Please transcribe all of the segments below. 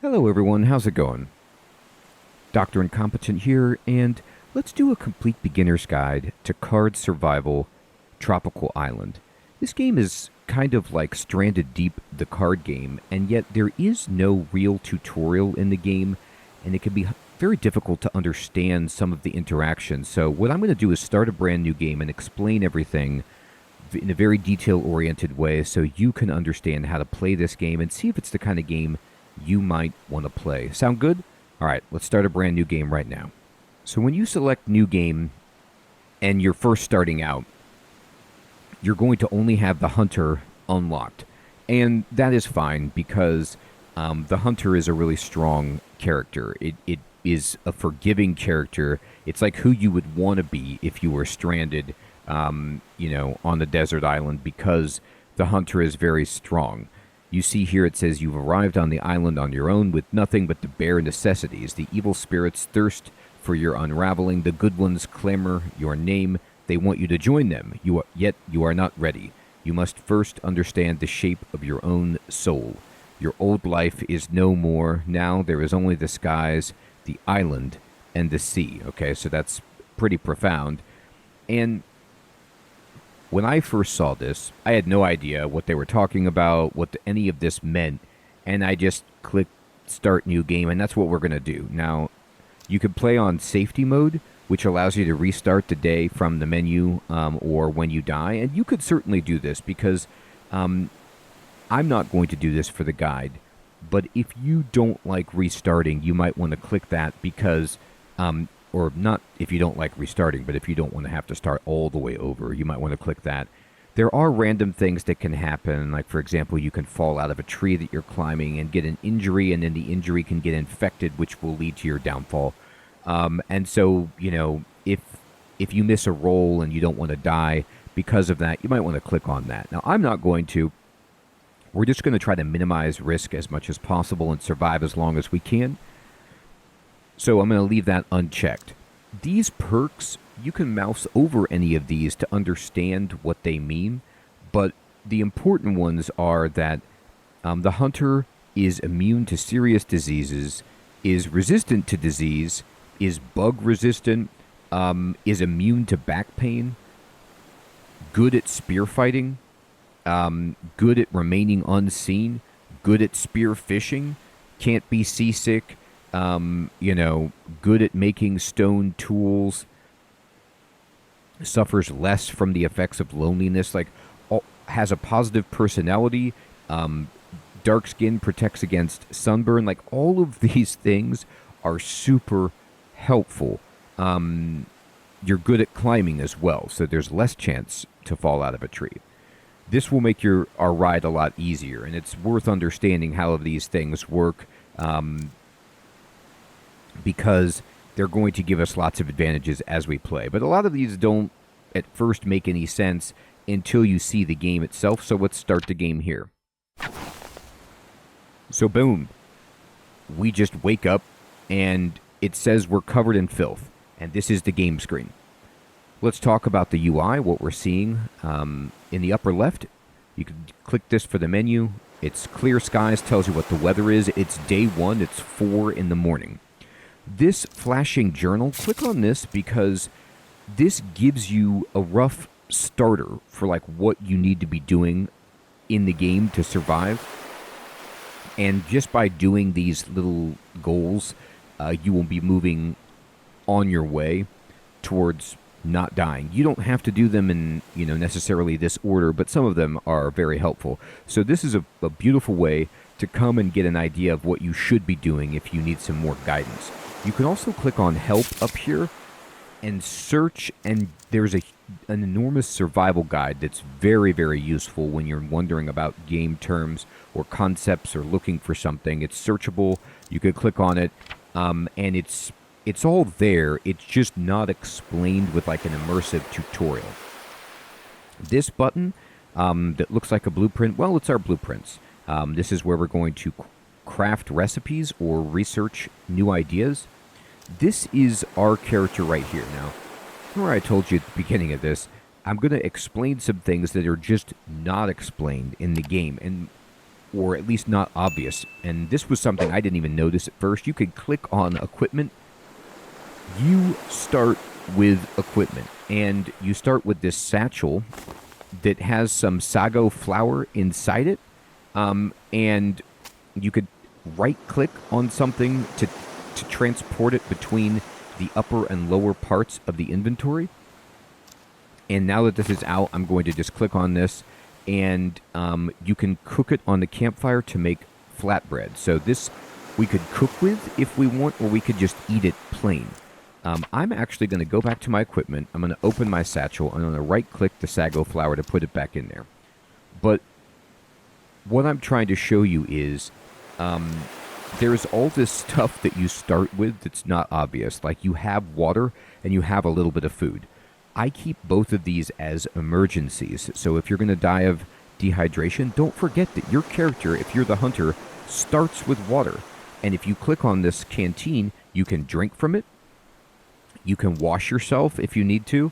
Hello everyone, how's it going? Dr. Incompetent here, and let's do a complete beginner's guide to Card Survival Tropical Island. This game is kind of like Stranded Deep, the card game, and yet there is no real tutorial in the game, and it can be very difficult to understand some of the interactions. So what I'm going to do is start a brand new game and explain everything in a very detail-oriented way so you can understand how to play this game and see if it's the kind of game you might want to play. Sound good? All right, let's start a brand new game right now. So when you select new game and you're first starting out, you're going to only have the hunter unlocked. And that is fine because the hunter is a really strong character. It is a forgiving character. It's like who you would want to be if you were stranded, on the desert island, because the hunter is very strong. You see here it says you've arrived on the island on your own with nothing but the bare necessities. The evil spirits thirst for your unraveling. The good ones clamor your name. They want you to join them. Yet you are not ready. You must first understand the shape of your own soul. Your old life is no more. Now there is only the skies, the island, and the sea. Okay, so that's pretty profound. And when I first saw this, I had no idea what they were talking about, what any of this meant, and I just clicked Start New Game, and that's what we're going to do. Now, you can play on Safety Mode, which allows you to restart the day from the menu or when you die, and you could certainly do this because I'm not going to do this for the guide, but if you don't like restarting, you might want to click that because or not if you don't like restarting, but if you don't want to have to start all the way over, you might want to click that. There are random things that can happen, like, for example, you can fall out of a tree that you're climbing and get an injury, and then the injury can get infected, which will lead to your downfall. And so, if you miss a roll and you don't want to die because of that, you might want to click on that. Now, I'm not going to. We're just going to try to minimize risk as much as possible and survive as long as we can. So I'm going to leave that unchecked. These perks, you can mouse over any of these to understand what they mean, but the important ones are that the hunter is immune to serious diseases, is resistant to disease, is bug resistant, is immune to back pain, good at spear fighting, good at remaining unseen, good at spear fishing, can't be seasick, good at making stone tools, suffers less from the effects of loneliness, has a positive personality, dark skin, protects against sunburn. Like, all of these things are super helpful. You're good at climbing as well, so there's less chance to fall out of a tree. This will make our ride a lot easier, and it's worth understanding how these things work, because they're going to give us lots of advantages as we play. But a lot of these don't at first make any sense until you see the game itself. So let's start the game here. So boom, we just wake up and it says we're covered in filth, and this is the game screen. Let's talk about the UI, what we're seeing. In the upper left, you can click this for the menu. It's clear skies, tells you what the weather is. It's day 1, it's 4 in the morning. This flashing journal, click on this because this gives you a rough starter for what you need to be doing in the game to survive. And just by doing these little goals, you will be moving on your way towards not dying. You don't have to do them in necessarily this order, but some of them are very helpful. So this is a beautiful way to come and get an idea of what you should be doing if you need some more guidance. You can also click on Help up here and search, and there's an enormous survival guide that's very, very useful when you're wondering about game terms or concepts or looking for something. It's searchable. You could click on it, and it's all there. It's just not explained with an immersive tutorial. This button that looks like a blueprint, well, it's our blueprints. This is where we're going to craft recipes or research new ideas. This is our character right here. Now, remember I told you at the beginning of this, I'm going to explain some things that are just not explained in the game. And or at least not obvious. And this was something I didn't even notice at first. You could click on equipment. You start with equipment, and you start with this satchel that has some sago flour inside it. And you could right-click on something to transport it between the upper and lower parts of the inventory. And now that this is out, I'm going to just click on this, and you can cook it on the campfire to make flatbread. So this we could cook with if we want, or we could just eat it plain. I'm actually going to go back to my equipment. I'm going to open my satchel. I'm going to right-click the sago flour to put it back in there. But what I'm trying to show you is there's all this stuff that you start with that's not obvious. Like you have water and you have a little bit of food. I keep both of these as emergencies. So if you're going to die of dehydration, don't forget that your character, if you're the hunter, starts with water. And if you click on this canteen, you can drink from it. You can wash yourself if you need to.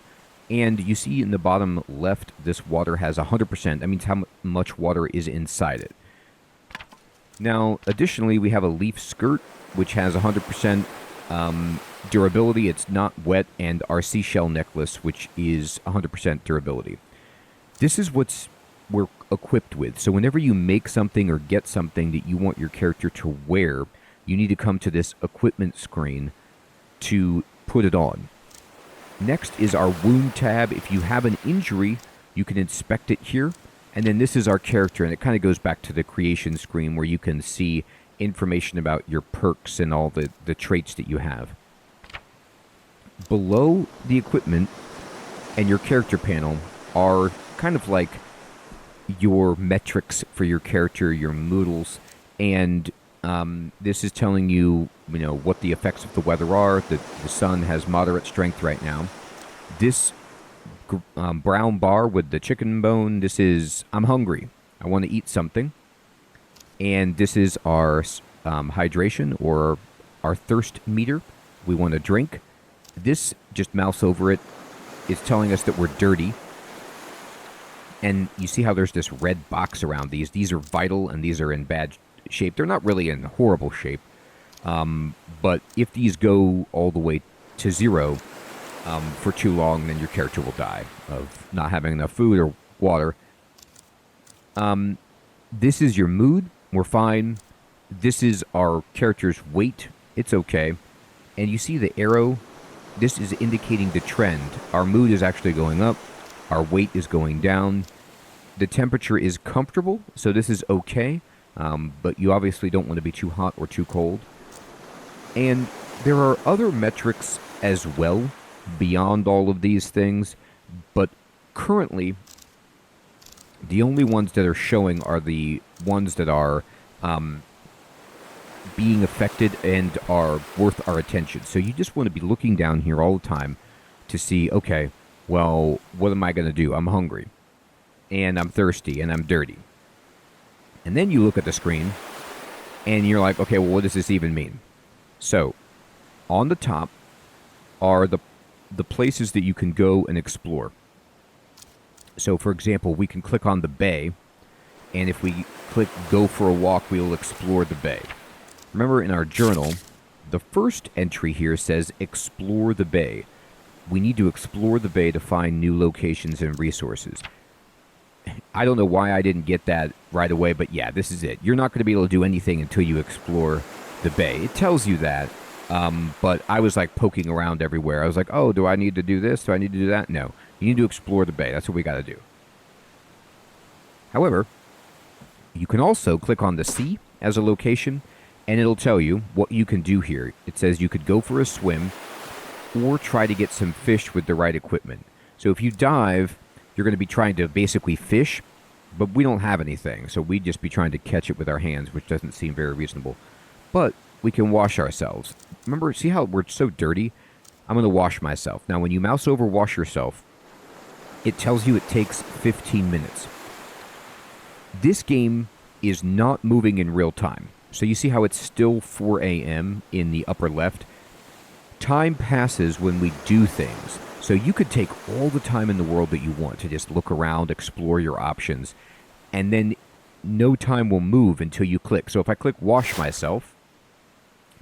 And you see in the bottom left, this water has 100%. That means how much water is inside it. Now, additionally, we have a leaf skirt, which has 100% durability. It's not wet. And our seashell necklace, which is 100% durability. This is what we're equipped with. So whenever you make something or get something that you want your character to wear, you need to come to this equipment screen to put it on. Next is our wound tab. If you have an injury, you can inspect it here. And then this is our character, and it kind of goes back to the creation screen where you can see information about your perks and all the traits that you have. Below the equipment and your character panel are kind of like your metrics for your character, your moodles, and this is telling you, what the effects of the weather are. The sun has moderate strength right now. This brown bar with the chicken bone, this is, I'm hungry. I want to eat something. And this is our hydration or our thirst meter. We want to drink. This, just mouse over it, is telling us that we're dirty. And you see how there's this red box around these. These are vital and these are in bad shape. They're not really in horrible shape. But if these go all the way to 0 for too long, then your character will die of not having enough food or water. This is your mood. We're fine. This is our character's weight. It's okay. And you see the arrow. This is indicating the trend. Our mood is actually going up. Our weight is going down. The temperature is comfortable, so this is okay. But you obviously don't want to be too hot or too cold. And there are other metrics as well beyond all of these things. But currently, the only ones that are showing are the ones that are being affected and are worth our attention. So you just want to be looking down here all the time to see, okay, well, what am I going to do? I'm hungry, and I'm thirsty, and I'm dirty. And then you look at the screen, and you're like, okay, well, what does this even mean? So, on the top are the places that you can go and explore. So, for example, we can click on the bay, and if we click go for a walk, we will explore the bay. Remember, in our journal, the first entry here says explore the bay. We need to explore the bay to find new locations and resources. I don't know why I didn't get that right away, but yeah, this is it. You're not going to be able to do anything until you explore the bay. It tells you that, but I was like poking around everywhere. I was like, oh, do I need to do this? Do I need to do that? No. You need to explore the bay. That's what we got to do. However, you can also click on the sea as a location, and it'll tell you what you can do here. It says you could go for a swim or try to get some fish with the right equipment. So if you dive, you're going to be trying to basically fish, but we don't have anything, so we'd just be trying to catch it with our hands, which doesn't seem very reasonable. But we can wash ourselves. Remember, see how we're so dirty? I'm going to wash myself. Now, when you mouse over wash yourself, it tells you it takes 15 minutes. This game is not moving in real time. So you see how it's still 4 a.m. in the upper left? Time passes when we do things. So you could take all the time in the world that you want to just look around, explore your options. And then no time will move until you click. So if I click wash myself,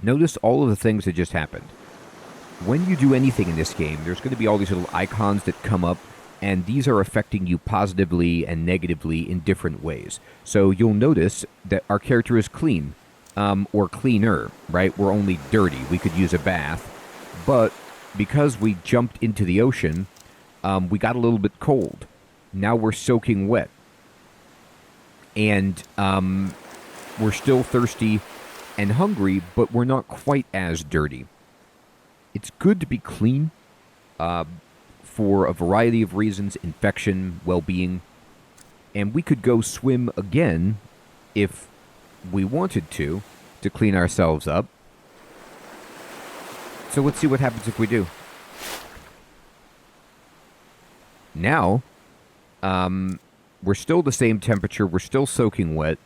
notice all of the things that just happened. When you do anything in this game, there's going to be all these little icons that come up, and these are affecting you positively and negatively in different ways. So you'll notice that our character is clean, or cleaner, right? We're only dirty. We could use a bath. But because we jumped into the ocean, we got a little bit cold. Now we're soaking wet. And we're still thirsty and hungry, but we're not quite as dirty. It's good to be clean for a variety of reasons: infection, well-being. And we could go swim again if we wanted to clean ourselves up. So let's see what happens if we do. Now, we're still the same temperature, we're still soaking wet,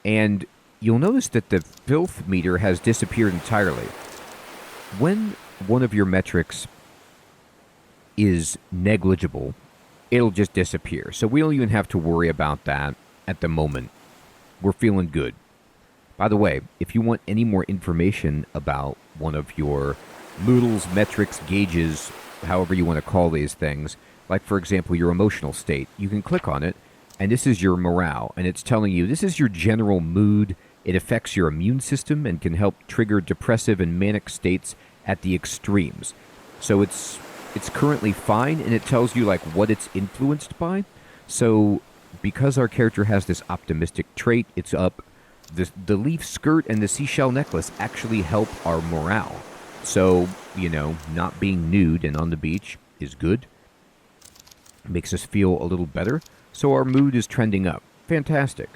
and you'll notice that the filth meter has disappeared entirely. When one of your metrics is negligible, it'll just disappear. So we don't even have to worry about that at the moment. We're feeling good. By the way, if you want any more information about one of your Moodles, metrics, gauges, however you want to call these things, like for example your emotional state, you can click on it, and this is your morale, and it's telling you this is your general mood. It affects your immune system and can help trigger depressive and manic states at the extremes. So it's currently fine, and it tells you like what it's influenced by. So because our character has this optimistic trait, it's up. The leaf skirt and the seashell necklace actually help our morale. So, not being nude and on the beach is good. Makes us feel a little better. So our mood is trending up. Fantastic.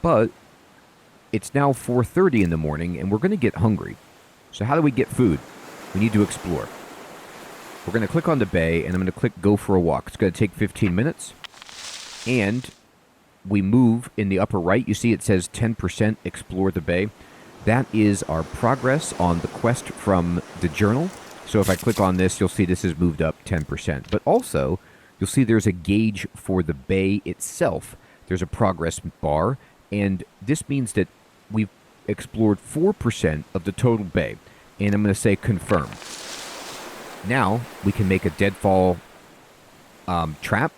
But it's now 4:30 in the morning, and we're going to get hungry. So how do we get food? We need to explore. We're going to click on the bay, and I'm going to click go for a walk. It's going to take 15 minutes. And we move in the upper right. You see it says 10% explore the bay. That is our progress on the quest from the journal. So if I click on this, you'll see this has moved up 10%. But also, you'll see there's a gauge for the bay itself. There's a progress bar, and this means that we've explored 4% of the total bay. And I'm going to say confirm. Now, we can make a deadfall trap,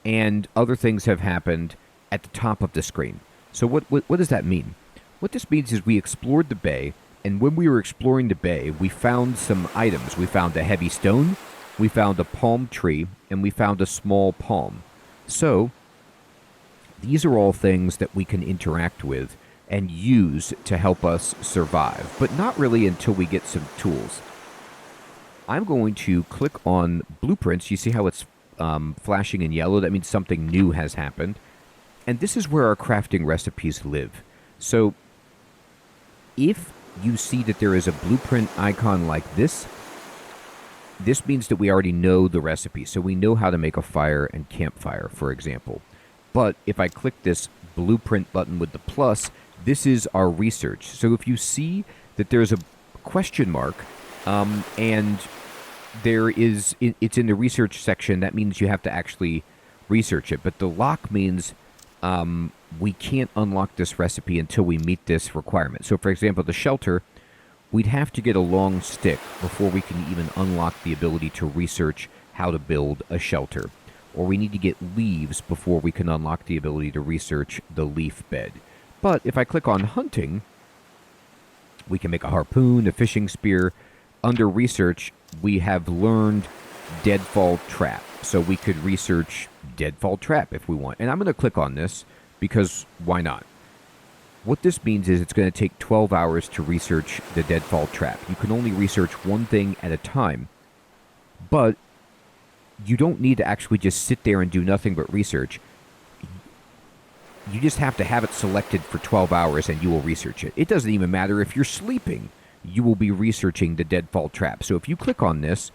and other things have happened at the top of the screen. So what does that mean? What this means is we explored the bay, and when we were exploring the bay, we found some items. We found a heavy stone, we found a palm tree, and we found a small palm. So these are all things that we can interact with and use to help us survive, but not really until we get some tools. I'm going to click on blueprints. You see how it's flashing in yellow? That means something new has happened. And this is where our crafting recipes live. So if you see that there is a blueprint icon like this means that we already know the recipe. So we know how to make a fire and campfire, for example. But if I click this blueprint button with the plus, this is our research. So if you see that there's a question mark and it's in the research section, that means you have to actually research it. But the lock means we can't unlock this recipe until we meet this requirement. So for example, the shelter, we'd have to get a long stick before we can even unlock the ability to research how to build a shelter. Or we need to get leaves before we can unlock the ability to research the leaf bed. But if I click on hunting, we can make a harpoon, a fishing spear. Under research, we have learned deadfall trap. So we could research deadfall trap if we want. And I'm going to click on this because why not? What this means is it's going to take 12 hours to research the deadfall trap. You can only research one thing at a time. But you don't need to actually just sit there and do nothing but research. You just have to have it selected for 12 hours and you will research it. It doesn't even matter if you're sleeping. You will be researching the deadfall trap. So if you click on this,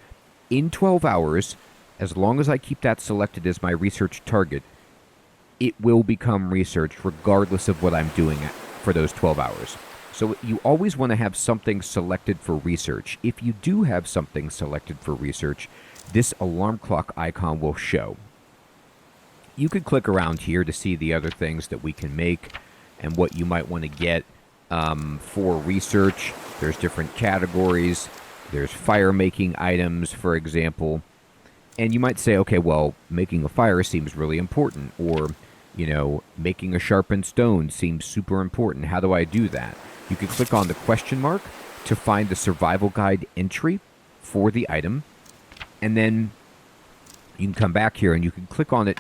in 12 hours, as long as I keep that selected as my research target, it will become research regardless of what I'm doing for those 12 hours. So you always want to have something selected for research. If you do have something selected for research, this alarm clock icon will show. you could click around here to see the other things that we can make and what you might want to get for research. There's different categories. There's fire-making items, for example. And you might say, okay, well, making a fire seems really important. Or, making a sharpened stone seems super important. How do I do that? You can click on the question mark to find the survival guide entry for the item. And then you can come back here and you can click on it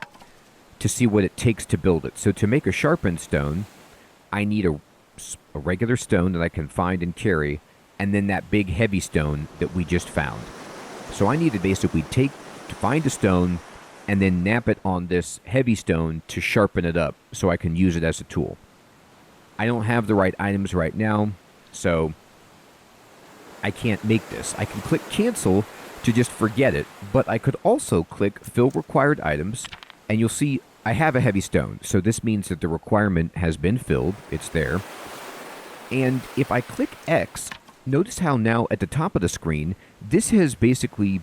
to see what it takes to build it. So to make a sharpened stone, I need a regular stone that I can find and carry, and then that big heavy stone that we just found. So I need to basically find a stone and then nap it on this heavy stone to sharpen it up so I can use it as a tool. I don't have the right items right now, so I can't make this. I can click cancel to just forget it, but I could also click fill required items, and you'll see I have a heavy stone, so this means that the requirement has been filled. It's there. And if I click X, notice how now at the top of the screen, this has basically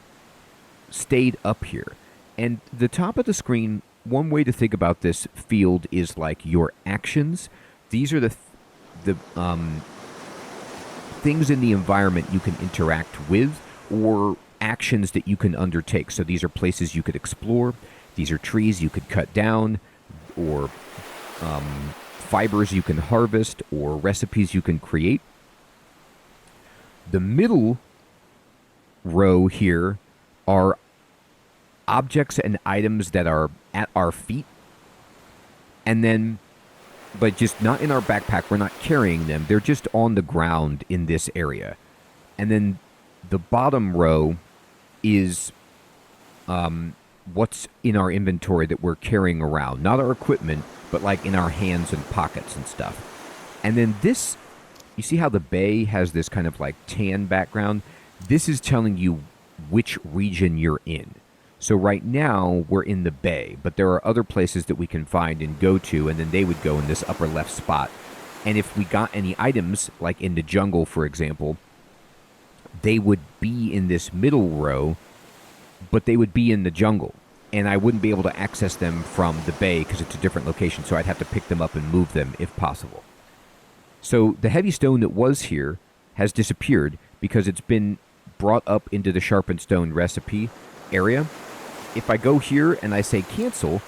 stayed up here. And the top of the screen, one way to think about this field is like your actions. These are the things in the environment you can interact with, or actions that you can undertake. So these are places you could explore. These are trees you could cut down, or fibers you can harvest, or recipes you can create. The middle row here are objects and items that are at our feet, and then, but just not in our backpack. We're not carrying them. They're just on the ground in this area. And then the bottom row is what's in our inventory that we're carrying around. Not our equipment, but like in our hands and pockets and stuff. And then this, you see how the bay has this kind of like tan background? This is telling you which region you're in. So right now we're in the bay, but there are other places that we can find and go to, and then they would go in this upper left spot. And if we got any items, like in the jungle, for example, they would be in this middle row, but they would be in the jungle. And I wouldn't be able to access them from the bay because it's a different location, so I'd have to pick them up and move them if possible. So the heavy stone that was here has disappeared because it's been brought up into the sharpened stone recipe area. If I go here and I say cancel,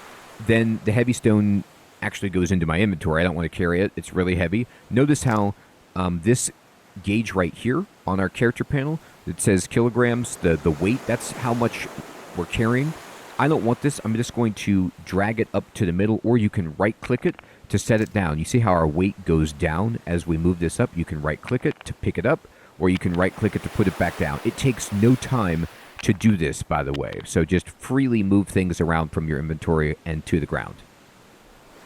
then the heavy stone actually goes into my inventory. I don't want to carry it. It's really heavy. Notice how this gauge right here on our character panel, it says kilograms, the weight, that's how much we're carrying. I don't want this. I'm just going to drag it up to the middle, or you can right-click it to set it down. You see how our weight goes down as we move this up? You can right-click it to pick it up, or you can right-click it to put it back down. It takes no time to do this, by the way. So just freely move things around from your inventory and to the ground.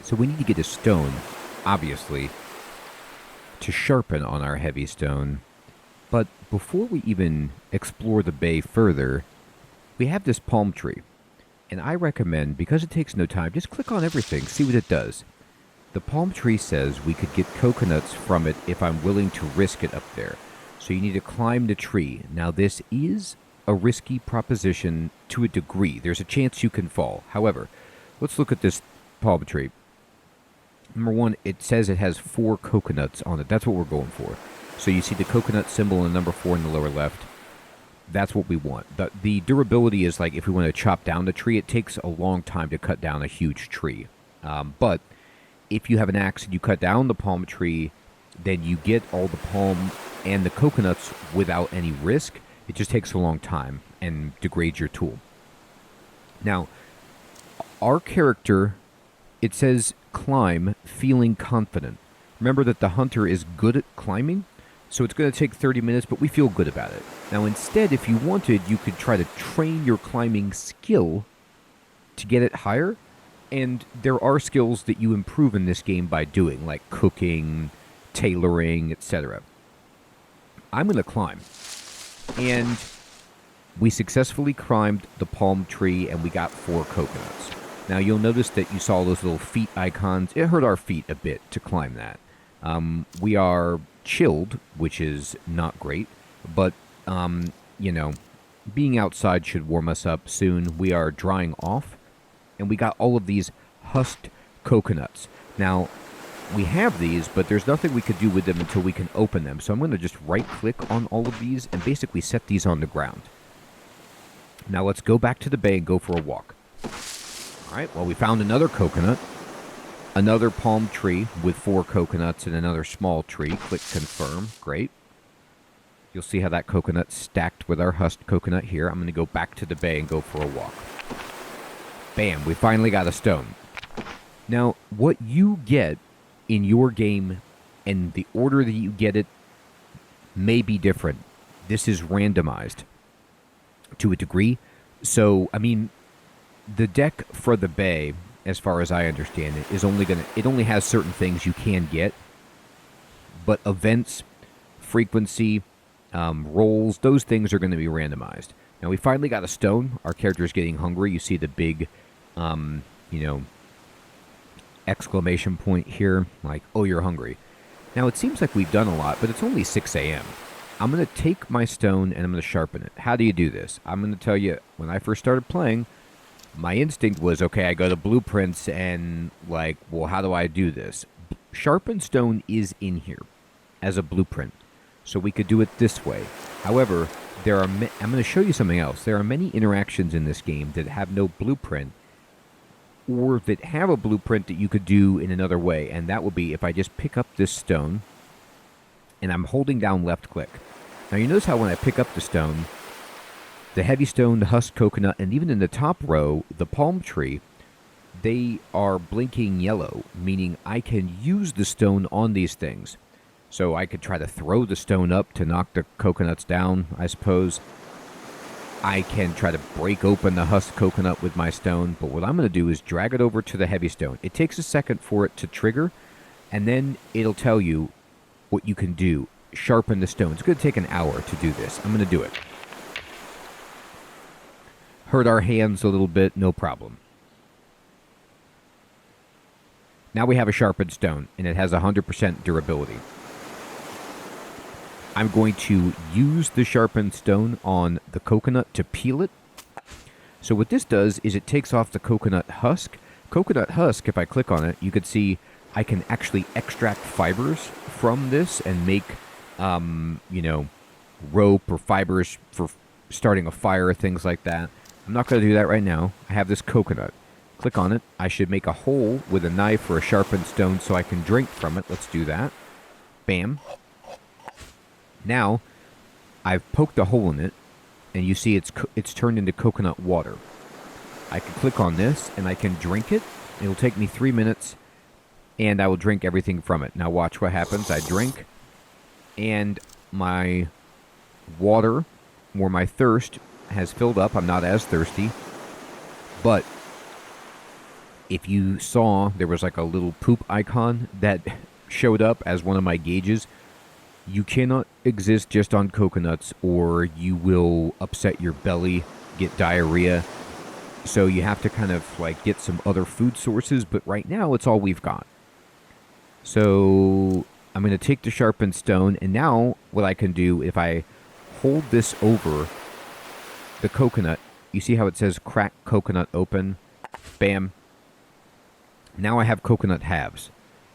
So we need to get a stone, obviously, to sharpen on our heavy stone. But before we even explore the bay further, we have this palm tree. And I recommend, because it takes no time, just click on everything, see what it does. The palm tree says we could get coconuts from it if I'm willing to risk it up there. So you need to climb the tree. Now this is a risky proposition to a degree. There's a chance you can fall. However, let's look at this palm tree. Number one, it says it has 4 coconuts on it. That's what we're going for. So you see the coconut symbol in number 4 in the lower left. That's what we want. The durability is like if we want to chop down the tree, it takes a long time to cut down a huge tree. But if you have an axe and you cut down the palm tree, then you get all the palm and the coconuts without any risk. It just takes a long time and degrades your tool. Now, our character, it says climb, feeling confident. Remember that the hunter is good at climbing, so it's going to take 30 minutes, but we feel good about it. Now, instead, if you wanted, you could try to train your climbing skill to get it higher, and there are skills that you improve in this game by doing, like cooking, tailoring, etc. I'm going to climb. And we successfully climbed the palm tree, and we got 4 coconuts. Now, you'll notice that you saw those little feet icons. It hurt our feet a bit to climb that. We are chilled, which is not great, but, being outside should warm us up soon. We are drying off, and we got all of these husked coconuts. Now, we have these, but there's nothing we could do with them until we can open them. So I'm going to just right-click on all of these and basically set these on the ground. Now let's go back to the bay and go for a walk. All right, well, we found another coconut, another palm tree with 4 coconuts and another small tree. Click confirm. Great. You'll see how that coconut stacked with our husked coconut here. I'm going to go back to the bay and go for a walk. Bam, we finally got a stone. Now, what you get in your game and the order that you get it may be different. This is randomized to a degree. So, I mean, the deck for the bay, as far as I understand it, is it only has certain things you can get, but events, frequency, rolls, those things are going to be randomized. Now we finally got a stone. Our character is getting hungry. You see the big, exclamation point here, like, oh, you're hungry. Now it seems like we've done a lot, but it's only 6 a.m. I'm going to take my stone and I'm going to sharpen it. How do you do this? I'm going to tell you, when I first started playing, my instinct was, okay, I go to blueprints and like, well, how do I do this? Sharpened stone is in here as a blueprint, so we could do it this way. However, I'm going to show you something else. There are many interactions in this game that have no blueprint, or that have a blueprint that you could do in another way, and that would be if I just pick up this stone and I'm holding down left click. Now you notice how when I pick up the stone, the heavy stone, the husked coconut, and even in the top row, the palm tree, they are blinking yellow, meaning I can use the stone on these things. So I could try to throw the stone up to knock the coconuts down, I suppose. I can try to break open the husked coconut with my stone, but what I'm going to do is drag it over to the heavy stone. It takes a second for it to trigger, and then it'll tell you what you can do. Sharpen the stone. It's going to take an hour to do this. I'm going to do it. Hurt our hands a little bit, no problem. Now we have a sharpened stone, and it has 100% durability. I'm going to use the sharpened stone on the coconut to peel it. So what this does is it takes off the coconut husk. Coconut husk, if I click on it, you could see I can actually extract fibers from this and make, rope or fibers for starting a fire, things like that. I'm not going to do that right now. I have this coconut. Click on it. I should make a hole with a knife or a sharpened stone so I can drink from it. Let's do that. Bam. Now, I've poked a hole in it, and you see it's turned into coconut water. I can click on this, and I can drink it. It'll take me 3 minutes, and I will drink everything from it. Now watch what happens. I drink, and my water, or my thirst, has filled up. I'm not as thirsty, but if you saw, there was like a little poop icon that showed up as one of my gauges. You cannot exist just on coconuts, or you will upset your belly, get diarrhea. So you have to kind of like get some other food sources, but right now it's all we've got. So I'm going to take the sharpened stone, and now what I can do, if I hold this over the coconut, you see how it says crack coconut open? Bam. Now I have coconut halves,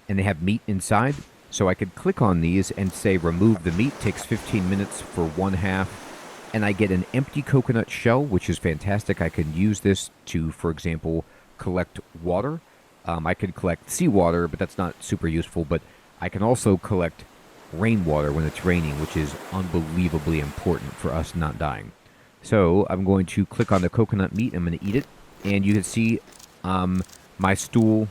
and they have meat inside. So I could click on these and say remove the meat. Takes 15 minutes for one half. And I get an empty coconut shell, which is fantastic. I can use this to, for example, collect water. I could collect seawater, but that's not super useful. But I can also collect rainwater when it's raining, which is unbelievably important for us not dying. So I'm going to click on the coconut meat. I'm going to eat it. And you can see my stool,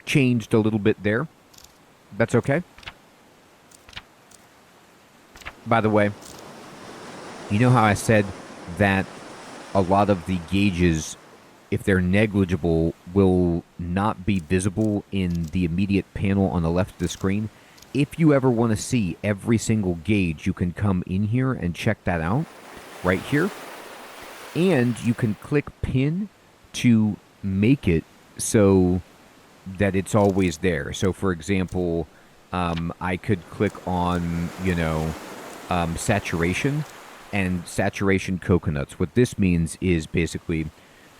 changed a little bit there. That's okay. By the way, you know how I said that a lot of the gauges, if they're negligible, will not be visible in the immediate panel on the left of the screen? If you ever want to see every single gauge, you can come in here and check that out right here. And you can click pin to make it so that it's always there. So for example, I could click on, saturation and saturation coconuts. What this means is basically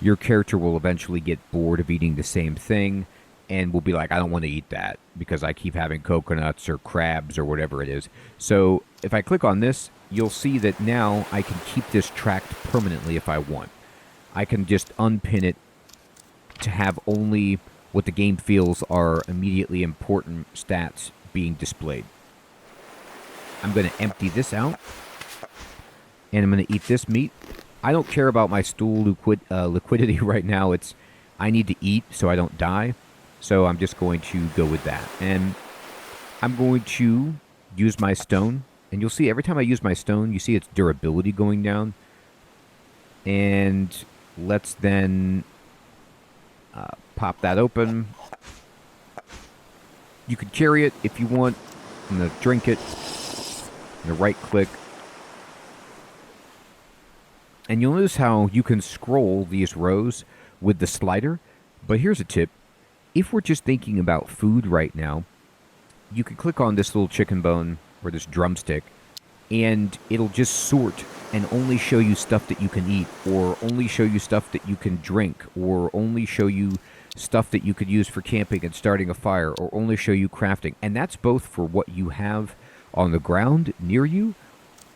your character will eventually get bored of eating the same thing and will be like, I don't want to eat that because I keep having coconuts or crabs or whatever it is. So if I click on this, you'll see that now I can keep this tracked permanently if I want. I can just unpin it to have only what the game feels are immediately important stats being displayed. I'm going to empty this out, and I'm going to eat this meat. I don't care about my stool liquidity right now. I need to eat so I don't die, so I'm just going to go with that. And I'm going to use my stone, and you'll see every time I use my stone, you see its durability going down. And let's then pop that open. You could carry it if you want. I'm going to drink it. I'm going to right click. And you'll notice how you can scroll these rows with the slider. But here's a tip. If we're just thinking about food right now, you can click on this little chicken bone or this drumstick, and it'll just sort and only show you stuff that you can eat, or only show you stuff that you can drink, or only show you stuff that you could use for camping and starting a fire, or only show you crafting. And that's both for what you have on the ground near you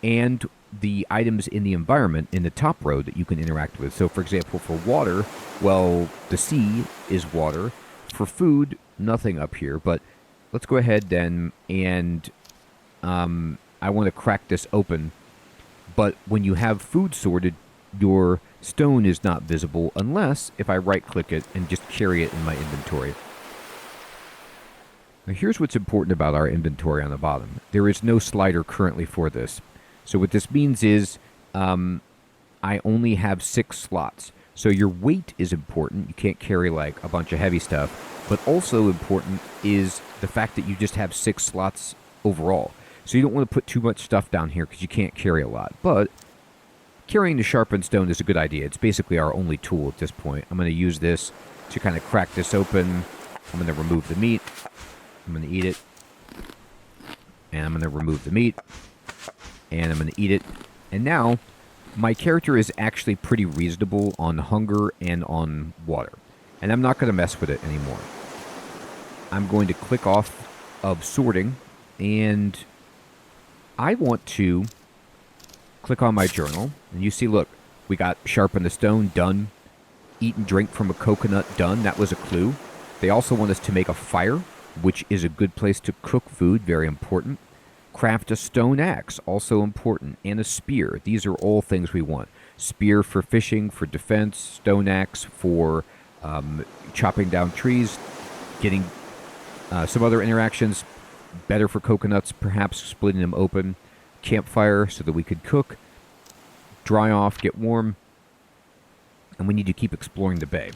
and the items in the environment in the top row that you can interact with. So, for example, for water, well, the sea is water. For food, nothing up here. But let's go ahead then, and I want to crack this open. But when you have food sorted, your stone is not visible unless if I right-click it and just carry it in my inventory. Now, here's what's important about our inventory on the bottom. There is no slider currently for this. So what this means is I only have 6 slots. So your weight is important. You can't carry like a bunch of heavy stuff. But also important is the fact that you just have 6 slots overall. So you don't want to put too much stuff down here because you can't carry a lot. But carrying the sharpened stone is a good idea. It's basically our only tool at this point. I'm going to use this to kind of crack this open. I'm going to remove the meat. I'm going to eat it. And I'm going to remove the meat. And I'm going to eat it. And now, my character is actually pretty reasonable on hunger and on water. And I'm not going to mess with it anymore. I'm going to click off of sorting, and I want to click on my journal. And you see, look, we got sharpen the stone, done. Eat and drink from a coconut, done. That was a clue. They also want us to make a fire, which is a good place to cook food, very important. Craft a stone axe, also important, and a spear. These are all things we want. Spear for fishing, for defense, stone axe for chopping down trees, getting some other interactions, better for coconuts, perhaps splitting them open. Campfire so that we could cook, dry off, get warm, and we need to keep exploring the bay.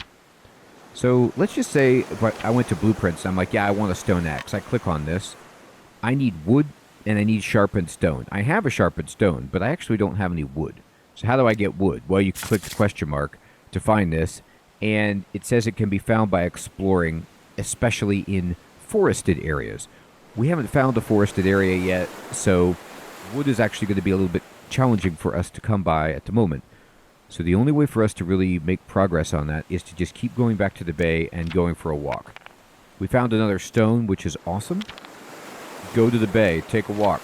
So let's just say if I went to blueprints, I'm like, yeah, I want a stone axe. I click on this. I need wood and I need sharpened stone. I have a sharpened stone, but I actually don't have any wood. So how do I get wood? Well, you click the question mark to find this, and it says it can be found by exploring, especially in forested areas. We haven't found a forested area yet, so wood is actually going to be a little bit challenging for us to come by at the moment. So the only way for us to really make progress on that is to just keep going back to the bay and going for a walk. We found another stone, which is awesome. Go to the bay, take a walk.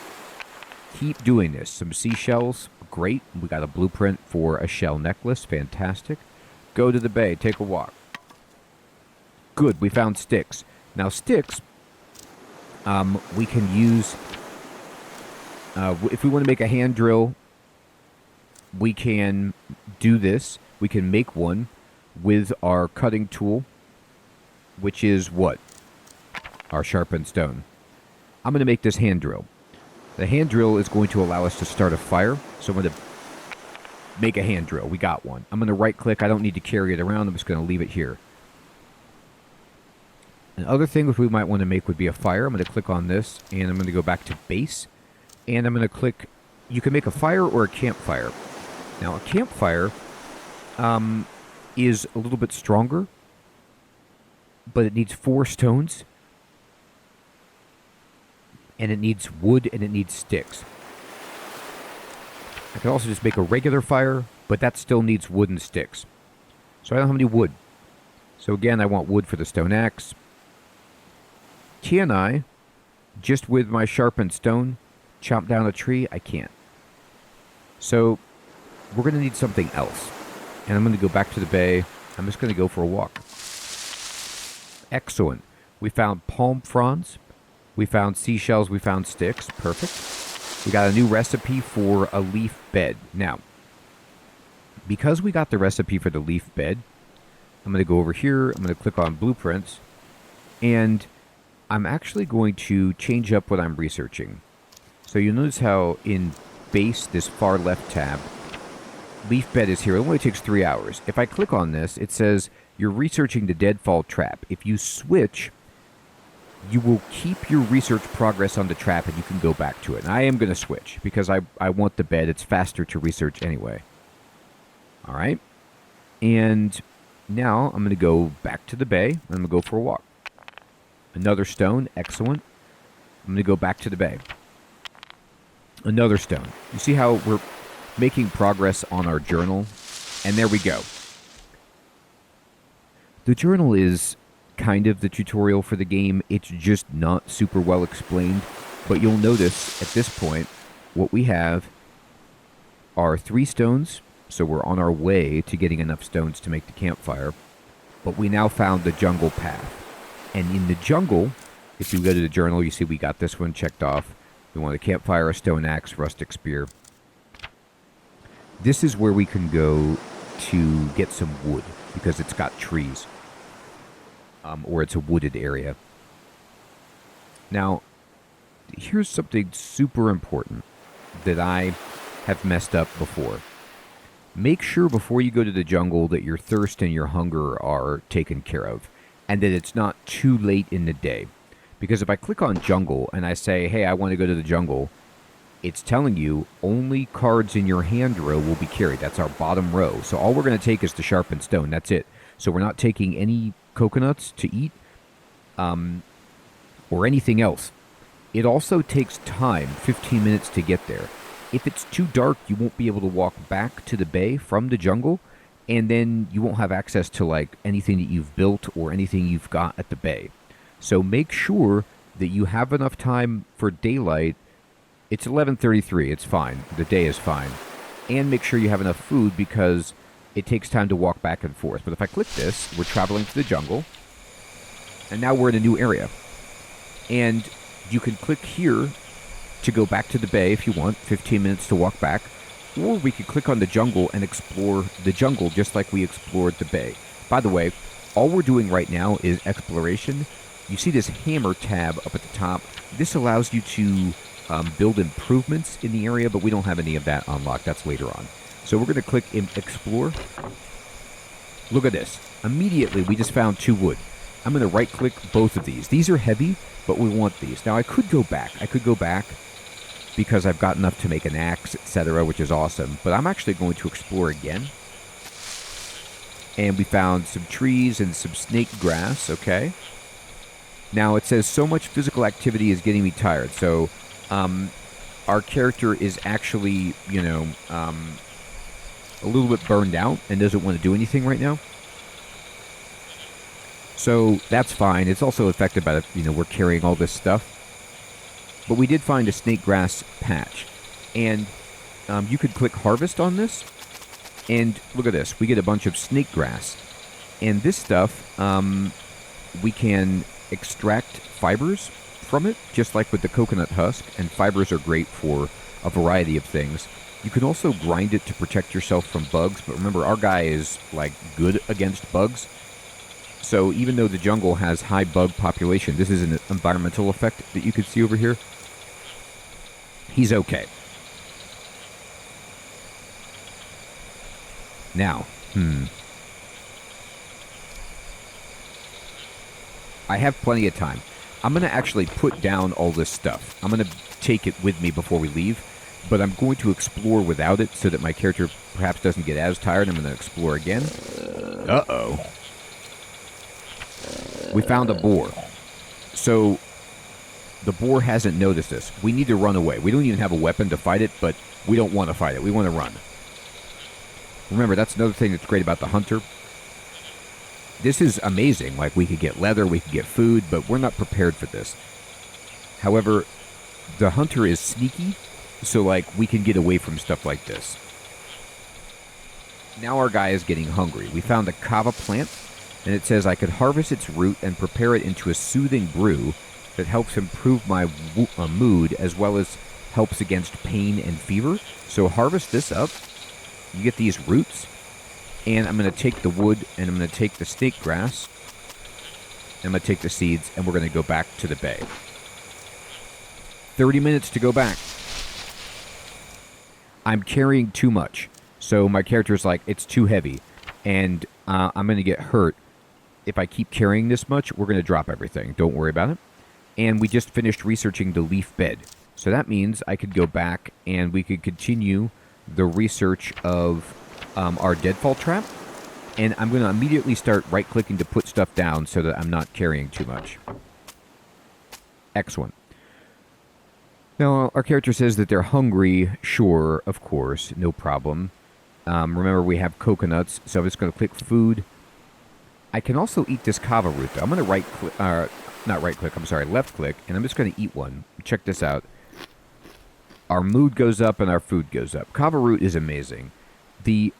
Keep doing this. Some seashells, great. We got a blueprint for a shell necklace, fantastic. Go to the bay, take a walk. Good, we found sticks. Now sticks, we can use, if we want to make a hand drill, we can do this. We can make one with our cutting tool, which is what? Our sharpened stone. I'm going to make this hand drill. The hand drill is going to allow us to start a fire. So I'm going to make a hand drill. We got one. I'm going to right click. I don't need to carry it around. I'm just going to leave it here. Another thing that we might want to make would be a fire. I'm going to click on this, and I'm going to go back to base. And I'm going to click, you can make a fire or a campfire. Now, a campfire is a little bit stronger, but it needs 4 stones. And it needs wood, and it needs sticks. I can also just make a regular fire, but that still needs wood and sticks. So I don't have any wood. So again, I want wood for the stone axe. Can I, just with my sharpened stone, chop down a tree? I can't. So we're going to need something else. And I'm going to go back to the bay. I'm just going to go for a walk. Excellent. We found palm fronds. We found seashells. We found sticks. Perfect. We got a new recipe for a leaf bed. Now, because we got the recipe for the leaf bed, I'm going to go over here. I'm going to click on blueprints. And I'm actually going to change up what I'm researching. So you'll notice how in base, this far left tab, leaf bed is here. It only takes 3 hours. If I click on this, it says you're researching the deadfall trap. If you switch, you will keep your research progress on the trap and you can go back to it. And I am going to switch because I want the bed. It's faster to research anyway. All right. And now I'm going to go back to the bay and I'm going to go for a walk. Another stone. Excellent. I'm going to go back to the bay. Another stone. You see how we're making progress on our journal? And there we go. The journal is kind of the tutorial for the game. It's just not super well explained. But you'll notice at this point, what we have are 3 stones. So we're on our way to getting enough stones to make the campfire. But we now found the jungle path. And in the jungle, if you go to the journal, you see we got this one checked off. We want a campfire, a stone axe, rustic spear. This is where we can go to get some wood because it's got trees. Or it's a wooded area. Now, here's something super important that I have messed up before. Make sure before you go to the jungle that your thirst and your hunger are taken care of. And that it's not too late in the day. Because if I click on jungle and I say, hey, I want to go to the jungle, it's telling you only cards in your hand row will be carried. That's our bottom row. So all we're going to take is the sharpened stone. That's it. So we're not taking any coconuts to eat or anything else. It also takes time, 15 minutes to get there. If it's too dark, you won't be able to walk back to the bay from the jungle. And then you won't have access to like anything that you've built or anything you've got at the bay. So make sure that you have enough time for daylight. It's 11:33. It's fine. The day is fine. And make sure you have enough food because it takes time to walk back and forth. But if I click this, we're traveling to the jungle. And now we're in a new area. And you can click here to go back to the bay if you want. 15 minutes to walk back. Or we could click on the jungle and explore the jungle just like we explored the bay. By the way, all we're doing right now is exploration. You see this hammer tab up at the top. This allows you to build improvements in the area, but we don't have any of that unlocked. That's later on. So we're going to click explore. Look at this. Immediately, we just found 2 wood. I'm going to right-click both of these. These are heavy, but we want these. Now, I could go back. Because I've got enough to make an axe, etc., which is awesome. But I'm actually going to explore again. And we found some trees and some snake grass, okay? Now, it says, so much physical activity is getting me tired. So, our character is actually, a little bit burned out and doesn't want to do anything right now. So, that's fine. It's also affected by, we're carrying all this stuff. But we did find a snake grass patch. And you could click harvest on this. And look at this. We get a bunch of snake grass. And this stuff, we can extract fibers from it, just like with the coconut husk. And fibers are great for a variety of things. You can also grind it to protect yourself from bugs. But remember, our guy is, good against bugs. So even though the jungle has high bug population, this is an environmental effect that you can see over here. He's okay. Now, I have plenty of time. I'm going to actually put down all this stuff. I'm going to take it with me before we leave, but I'm going to explore without it so that my character perhaps doesn't get as tired. I'm going to explore again. Uh-oh. We found a boar. So the boar hasn't noticed us. We need to run away. We don't even have a weapon to fight it, but we don't want to fight it. We want to run. Remember, that's another thing that's great about the hunter. This is amazing. Like, we could get leather, we could get food, but we're not prepared for this. However, the hunter is sneaky, so, like, we can get away from stuff like this. Now our guy is getting hungry. We found a kava plant, and it says I could harvest its root and prepare it into a soothing brew that helps improve my mood as well as helps against pain and fever. So harvest this up. You get these roots, and I'm going to take the wood, and I'm going to take the snake grass, and I'm going to take the seeds, and we're going to go back to the bay. 30 minutes to go back. I'm carrying too much. So my character's like, it's too heavy, and I'm going to get hurt. If I keep carrying this much, we're going to drop everything. Don't worry about it. And we just finished researching the leaf bed. So that means I could go back and we could continue the research of our deadfall trap. And I'm going to immediately start right-clicking to put stuff down so that I'm not carrying too much. Excellent. Now, our character says that they're hungry. Sure, of course, no problem. Remember, we have coconuts, so I'm just going to click food. I can also eat this kava root, though. I'm going to right-click, not right-click, I'm sorry, left-click, and I'm just going to eat one. Check this out. Our mood goes up and our food goes up. Kava root is amazing. The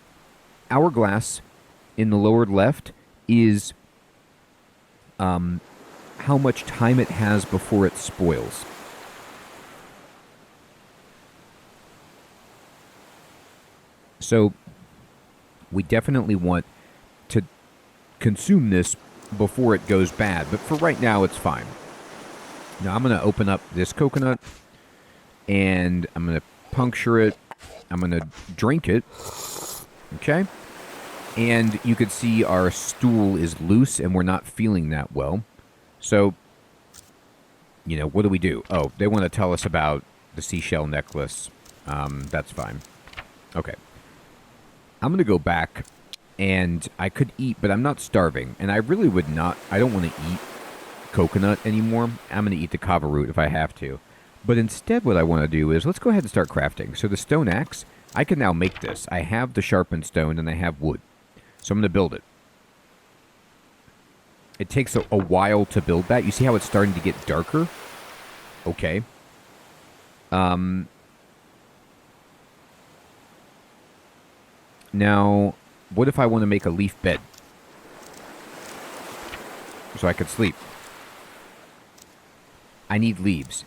hourglass in the lower left is how much time it has before it spoils. So we definitely want to consume this before it goes bad, but for right now it's fine. Now I'm going to open up this coconut and I'm going to puncture it. I'm going to drink it. Okay? And you can see our stool is loose and we're not feeling that well. So, you know, what do? Oh, they want to tell us about the seashell necklace. That's fine. Okay. I'm going to go back, and I could eat, but I'm not starving. And I really would not, I don't want to eat coconut anymore. I'm going to eat the kava root if I have to. But instead what I want to do is, let's go ahead and start crafting. So the stone axe, I can now make this. I have the sharpened stone, and I have wood. So I'm going to build it. It takes a while to build that. You see how it's starting to get darker? Okay. Now, what if I want to make a leaf bed? So I could sleep. I need leaves.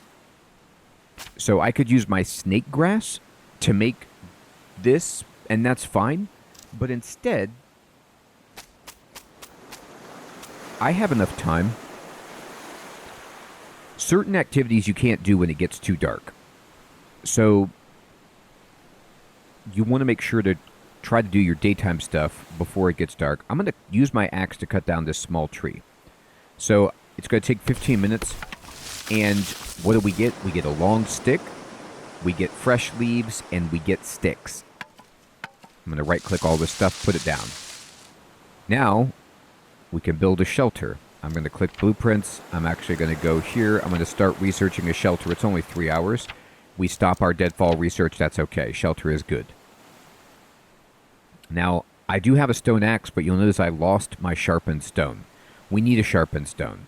So I could use my snake grass to make this, and that's fine. But instead, I have enough time. Certain activities you can't do when it gets too dark. So you want to make sure to try to do your daytime stuff before it gets dark. I'm going to use my axe to cut down this small tree. So it's going to take 15 minutes. And what do we get? We get a long stick, we get fresh leaves, and we get sticks. I'm going to right-click all this stuff, put it down. Now, we can build a shelter. I'm going to click blueprints. I'm actually going to go here. I'm going to start researching a shelter. It's only 3 hours. We stop our deadfall research. That's okay. Shelter is good. Now, I do have a stone axe, but you'll notice I lost my sharpened stone. We need a sharpened stone.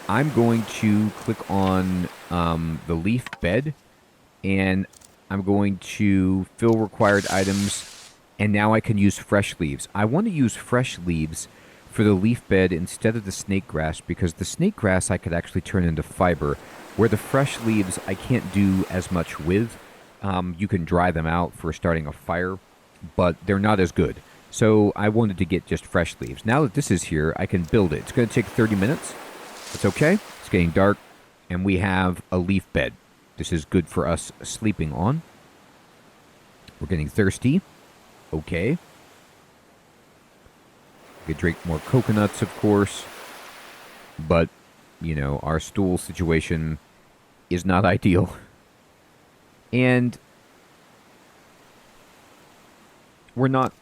I'm going to click on the leaf bed, and I'm going to fill required items, and now I can use fresh leaves. I want to use fresh leaves for the leaf bed instead of the snake grass, because the snake grass I could actually turn into fiber, where the fresh leaves I can't do as much with. You can dry them out for starting a fire, but they're not as good. So I wanted to get just fresh leaves. Now that this is here, I can build it. It's going to take 30 minutes. It's okay. It's getting dark, and we have a leaf bed. This is good for us sleeping on. We're getting thirsty. Okay. We could drink more coconuts, of course. But, you know, our stool situation is not ideal. And we're not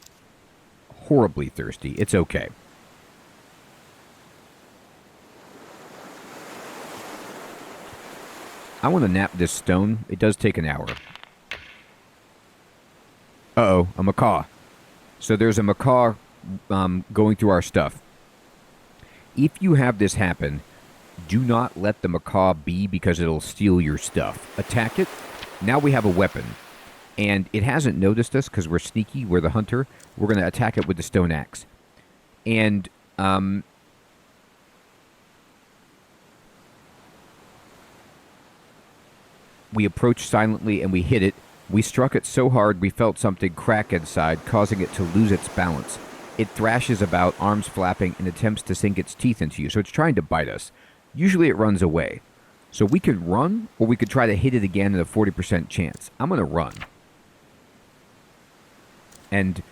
horribly thirsty. It's okay. I want to nap this stone. It does take an hour. Uh-oh, a macaw. So there's a macaw going through our stuff. If you have this happen, do not let the macaw be because it'll steal your stuff. Attack it. Now we have a weapon. And it hasn't noticed us because we're sneaky. We're the hunter. We're going to attack it with the stone axe. And we approached silently and we hit it. We struck it so hard we felt something crack inside, causing it to lose its balance. It thrashes about, arms flapping, and attempts to sink its teeth into you. So it's trying to bite us. Usually it runs away. So we could run, or we could try to hit it again at a 40% chance. I'm going to run. And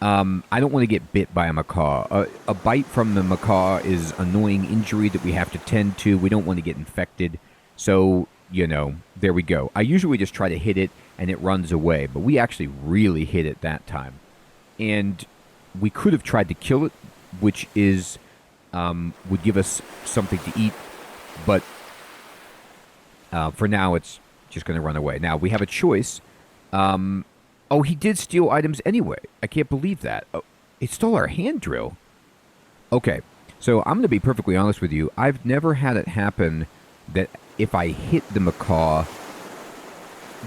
I don't want to get bit by a macaw. A bite from the macaw is annoying injury that we have to tend to. We don't want to get infected. So, there we go. I usually just try to hit it and it runs away. But we actually really hit it that time. And we could have tried to kill it, which is would give us something to eat. But for now, it's just going to run away. Now, we have a choice. Oh, he did steal items anyway. I can't believe that. Oh, he stole our hand drill. Okay, so I'm going to be perfectly honest with you. I've never had it happen that if I hit the macaw,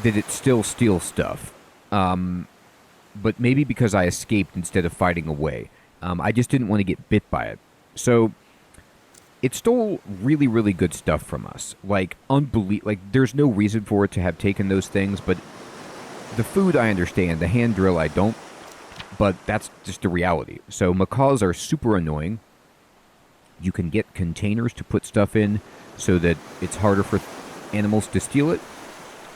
that it still steals stuff. But maybe because I escaped instead of fighting away. I just didn't want to get bit by it. So it stole really, really good stuff from us. Like, there's no reason for it to have taken those things, but the food I understand, the hand drill I don't, but that's just the reality. So macaws are super annoying. You can get containers to put stuff in so that it's harder for animals to steal it.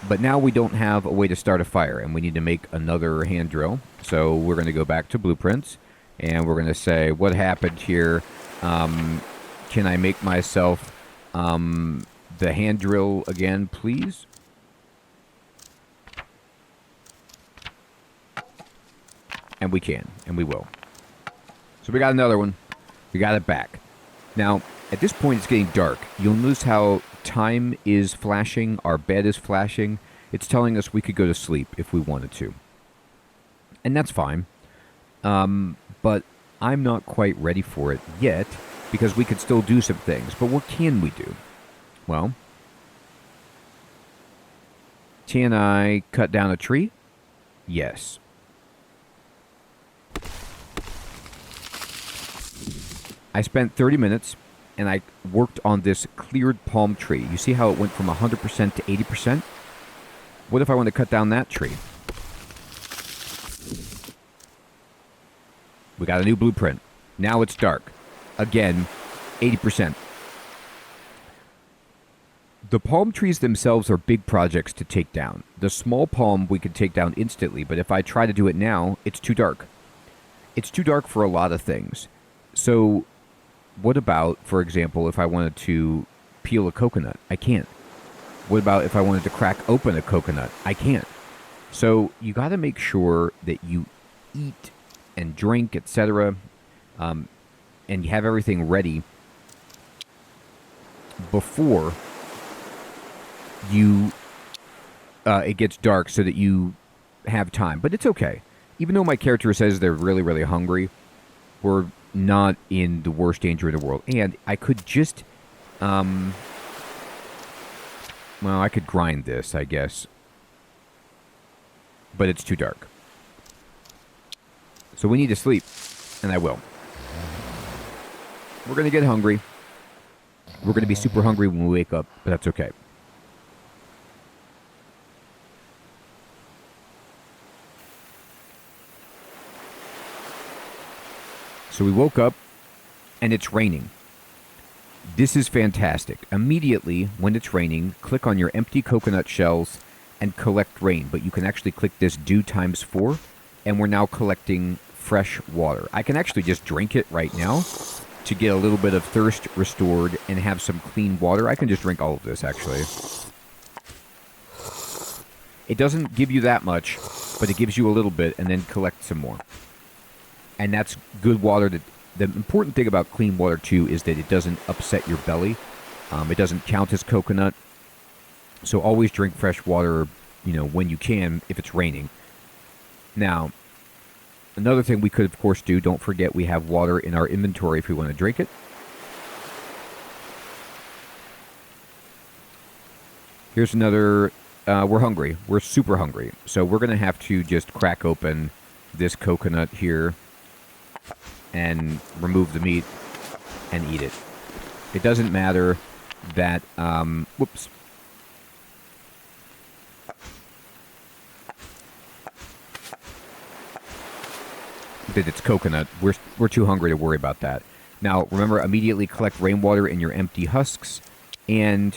But now we don't have a way to start a fire, and we need to make another hand drill. So we're going to go back to blueprints, and we're going to say, what happened here? Can I make myself the hand drill again, please? And we can, and we will. So we got another one. We got it back. Now, at this point, it's getting dark. You'll notice how time is flashing, our bed is flashing. It's telling us we could go to sleep if we wanted to. And that's fine. But I'm not quite ready for it yet, because we could still do some things. But what can we do? Well, can I cut down a tree? Yes. I spent 30 minutes, and I worked on this cleared palm tree. You see how it went from 100% to 80%? What if I want to cut down that tree? We got a new blueprint. Now it's dark. Again, 80%. The palm trees themselves are big projects to take down. The small palm we could take down instantly, but if I try to do it now, it's too dark. It's too dark for a lot of things. So what about, for example, if I wanted to peel a coconut? I can't. What about if I wanted to crack open a coconut? I can't. So you got to make sure that you eat and drink, etc., and you have everything ready before you it gets dark, so that you have time. But it's okay. Even though my character says they're really, really hungry, we're not in the worst danger in the world. And I could just, well, I could grind this, I guess. But it's too dark. So we need to sleep. And I will. We're going to get hungry. We're going to be super hungry when we wake up, but that's okay. So we woke up, and it's raining. This is fantastic. Immediately, when it's raining, click on your empty coconut shells and collect rain. But you can actually click this do ×4, and we're now collecting fresh water. I can actually just drink it right now to get a little bit of thirst restored and have some clean water. I can just drink all of this, actually. It doesn't give you that much, but it gives you a little bit, and then collect some more. And that's good water. The important thing about clean water, too, is that it doesn't upset your belly. It doesn't count as coconut. So always drink fresh water, when you can, if it's raining. Now, Another thing we could, of course, do, don't forget we have water in our inventory if we want to drink it. Here's another, we're hungry. We're super hungry. So we're going to have to just crack open this coconut here and remove the meat and eat it. It doesn't matter that, whoops. That it's coconut. We're too hungry to worry about that. Now, remember, immediately collect rainwater in your empty husks and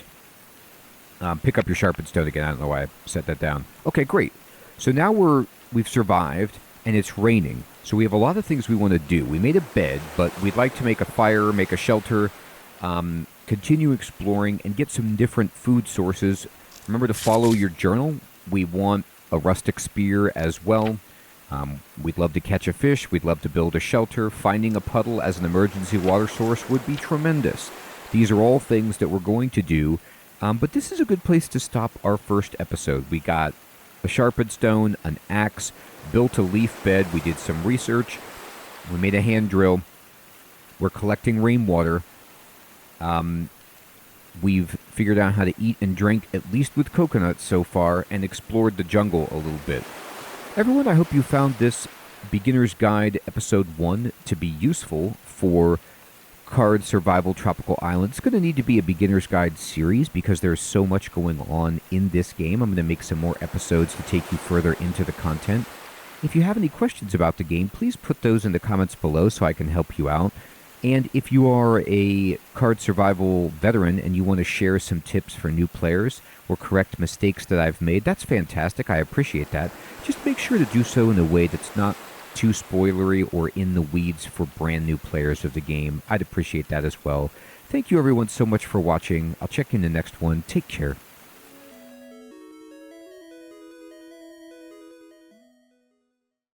pick up your sharpened stone again. I don't know why I set that down. Okay, great. So now we've survived and it's raining. So we have a lot of things we want to do. We made a bed, but we'd like to make a fire, make a shelter, continue exploring, and get some different food sources. Remember to follow your journal. We want a rustic spear as well. We'd love to catch a fish. We'd love to build a shelter. Finding a puddle as an emergency water source would be tremendous. These are all things that we're going to do. But this is a good place to stop our first episode. We got a sharpened stone, an axe, built a leaf bed. We did some research. We made a hand drill. We're collecting rainwater. We've figured out how to eat and drink, at least with coconuts so far, and explored the jungle a little bit. Everyone, I hope you found this Beginner's Guide Episode 1 to be useful for Card Survival Tropical Island. It's going to need to be a Beginner's Guide series because there's so much going on in this game. I'm going to make some more episodes to take you further into the content. If you have any questions about the game, please put those in the comments below so I can help you out. And if you are a card survival veteran and you want to share some tips for new players or correct mistakes that I've made, that's fantastic. I appreciate that. Just make sure to do so in a way that's not too spoilery or in the weeds for brand new players of the game. I'd appreciate that as well. Thank you everyone so much for watching. I'll check you in the next one. Take care.